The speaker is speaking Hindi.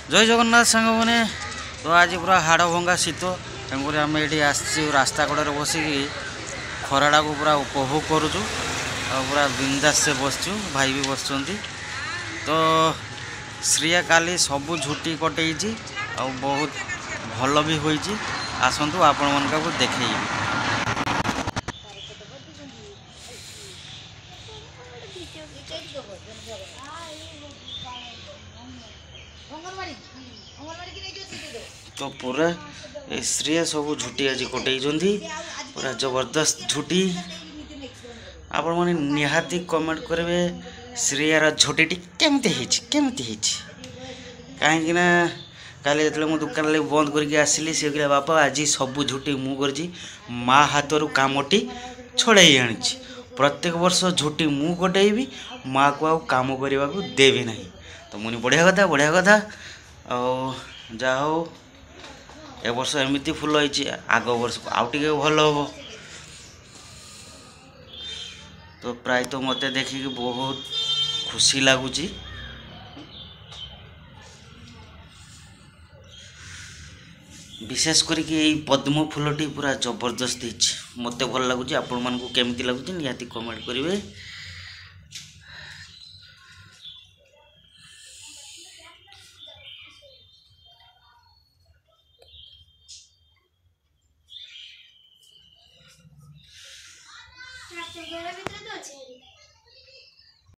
जय जगन्नाथ सांग मैंने तो आज पूरा हाड़ भंगा शीत तेणुक आम ये रास्ता कड़े बसिकी खराड़ा को पूरा उपभोग करुचु पूरा बिंदास से बसचु भाई भी बस तो श्रिया काली सबू झुटी कटे बहुत भल भी होती आसतु आपण मन देखे तो पूरा श्रेय सब झुटी आज कटे पूरा जबरदस्त झुटी आपण मैंने निहाती कमेंट करेंगे श्रेयार झुटी केमती कहीं काली जो दुकान लगे बंद करके आसिली सी कह बापा आज सब झुटी मुझे माँ हाथ कामटी छड़ाई आनी प्रत्येक वर्ष झुटी मु कटेबी माँ को काम करने को देवी ना तो मुझे बढ़िया कथा जा हो ए वर्ष एमती फुल होती आग वर्ष को आउ टे भल हम तो प्राय तो मत देखिक बहुत खुशी लगुच विशेष करके पद्म फूलटी पूरा जबरदस्त मत भल लगुच आपण मान केमती लगुच निहाती कमेंट करेंगे।